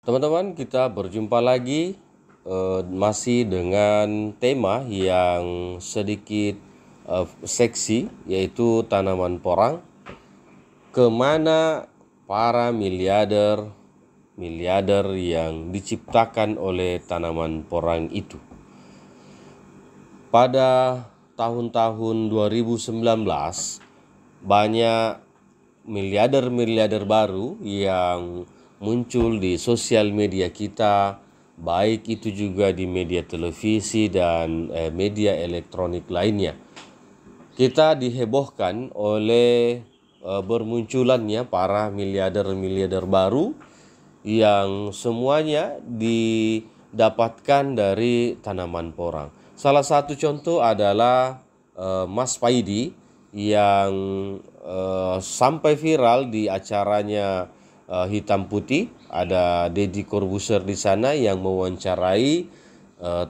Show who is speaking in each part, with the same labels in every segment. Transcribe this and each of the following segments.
Speaker 1: Teman-teman, kita berjumpa lagi masih dengan tema yang sedikit seksi, yaitu tanaman porang. Kemana para miliarder yang diciptakan oleh tanaman porang itu? Pada tahun-tahun 2019, banyak miliarder baru yang muncul di sosial media kita, baik itu juga di media televisi dan media elektronik lainnya. Kita dihebohkan oleh bermunculannya para miliarder baru yang semuanya didapatkan dari tanaman porang. Salah satu contoh adalah Mas Paidi yang sampai viral di acaranya Hitam Putih. Ada Deddy Corbuzier di sana yang mewawancarai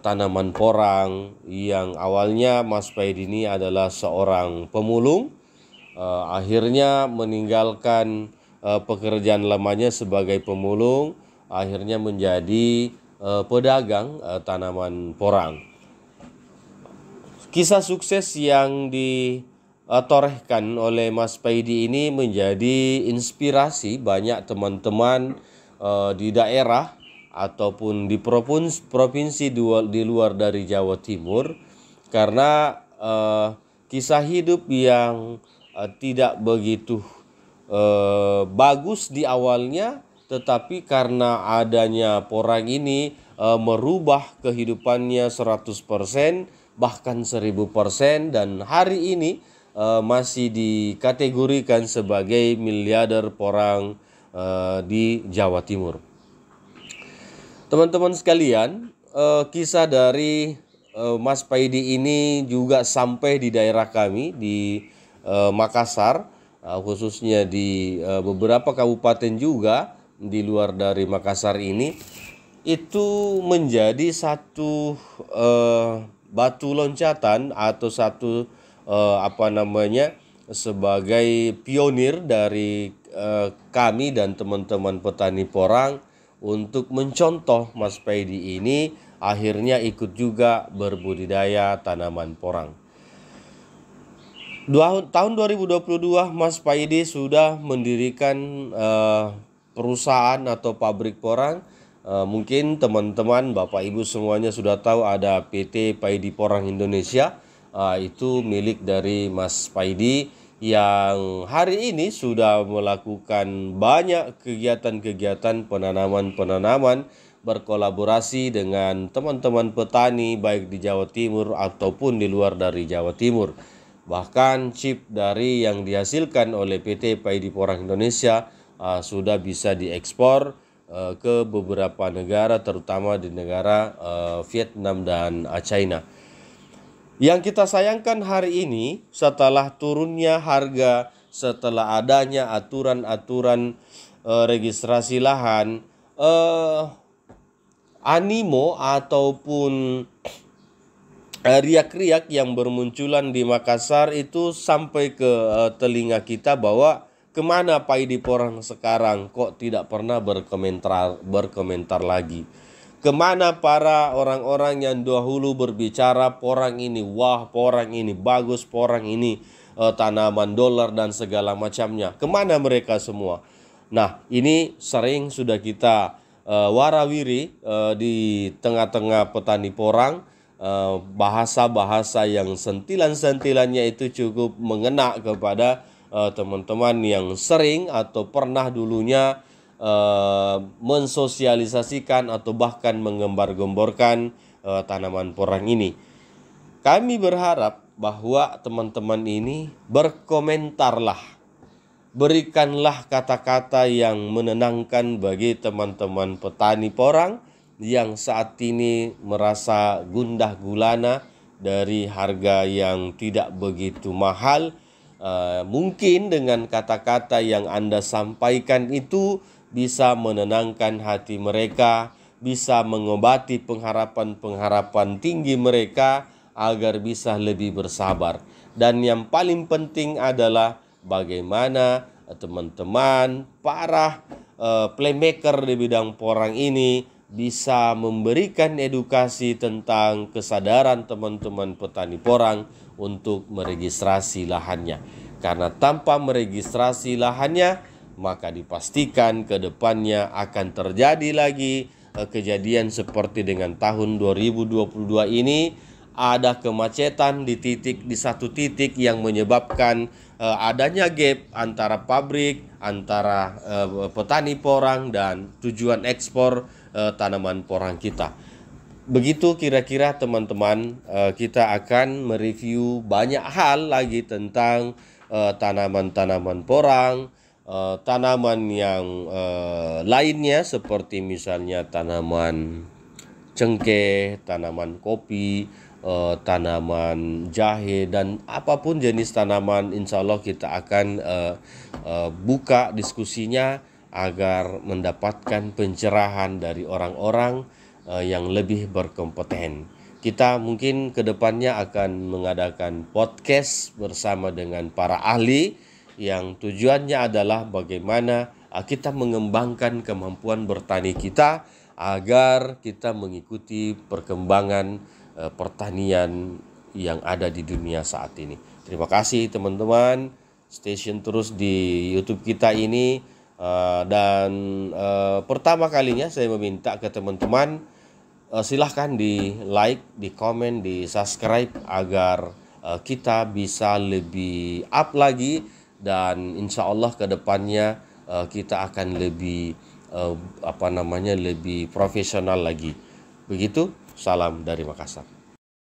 Speaker 1: tanaman porang, yang awalnya Mas Paidi ini adalah seorang pemulung, akhirnya meninggalkan pekerjaan lamanya sebagai pemulung, akhirnya menjadi pedagang tanaman porang. Kisah sukses yang ditorehkan oleh Mas Paidi ini menjadi inspirasi banyak teman-teman di daerah ataupun di provinsi di luar dari Jawa Timur, karena kisah hidup yang tidak begitu bagus di awalnya, tetapi karena adanya porang ini merubah kehidupannya 100%, bahkan 1000%, dan hari ini masih dikategorikan sebagai miliarder porang di Jawa Timur. Teman-teman sekalian, kisah dari Mas Paidi ini juga sampai di daerah kami di Makassar, khususnya di beberapa kabupaten juga di luar dari Makassar ini. Itu menjadi satu batu loncatan atau satu sebagai pionir dari kami dan teman-teman petani porang untuk mencontoh Mas Paidi ini, akhirnya ikut juga berbudidaya tanaman porang. Tahun 2022 Mas Paidi sudah mendirikan perusahaan atau pabrik porang. Mungkin teman-teman, Bapak Ibu semuanya sudah tahu ada PT Paidi Porang Indonesia. Itu milik dari Mas Paidi yang hari ini sudah melakukan banyak kegiatan-kegiatan penanaman berkolaborasi dengan teman-teman petani baik di Jawa Timur ataupun di luar dari Jawa Timur. Bahkan chip dari yang dihasilkan oleh PT Paidi Porang Indonesia sudah bisa diekspor ke beberapa negara, terutama di negara Vietnam dan China. Yang kita sayangkan hari ini, setelah turunnya harga, setelah adanya aturan-aturan registrasi lahan, animo ataupun riak-riak yang bermunculan di Makassar itu sampai ke telinga kita bahwa kemana Paidi Porang sekarang, kok tidak pernah berkomentar lagi. Kemana para orang-orang yang dahulu berbicara porang ini, wah porang ini bagus, porang ini tanaman dolar dan segala macamnya. Kemana mereka semua? Nah, ini sering sudah kita warawiri di tengah-tengah petani porang. Bahasa-bahasa yang sentilan-sentilannya itu cukup mengena kepada teman-teman yang sering atau pernah dulunya mensosialisasikan atau bahkan menggembar-gemborkan tanaman porang ini. Kami berharap bahwa teman-teman ini berkomentarlah, berikanlah kata-kata yang menenangkan bagi teman-teman petani porang yang saat ini merasa gundah gulana dari harga yang tidak begitu mahal. Mungkin dengan kata-kata yang Anda sampaikan itu bisa menenangkan hati mereka, bisa mengobati pengharapan-pengharapan tinggi mereka agar bisa lebih bersabar. Dan yang paling penting adalah bagaimana teman-teman, para playmaker di bidang porang ini bisa memberikan edukasi tentang kesadaran teman-teman petani porang untuk meregistrasi lahannya. Karena tanpa meregistrasi lahannya, maka dipastikan ke depannya akan terjadi lagi kejadian seperti dengan tahun 2022 ini. Ada kemacetan di satu titik yang menyebabkan adanya gap antara pabrik, antara petani porang dan tujuan ekspor tanaman porang kita. Begitu kira-kira teman-teman, kita akan mereview banyak hal lagi tentang tanaman-tanaman porang, tanaman yang lainnya seperti misalnya tanaman cengkeh, tanaman kopi, tanaman jahe, dan apapun jenis tanaman, insya Allah kita akan buka diskusinya agar mendapatkan pencerahan dari orang-orang yang lebih berkompeten. Kita mungkin kedepannya akan mengadakan podcast bersama dengan para ahli yang tujuannya adalah bagaimana kita mengembangkan kemampuan bertani kita agar kita mengikuti perkembangan pertanian yang ada di dunia saat ini. Terima kasih teman-teman, stay tune terus di YouTube kita ini, dan pertama kalinya saya meminta ke teman-teman, silahkan di like, di komen, di subscribe agar kita bisa lebih up lagi, dan insya Allah ke depannya kita akan lebih lebih profesional lagi. Begitu, salam dari Makassar.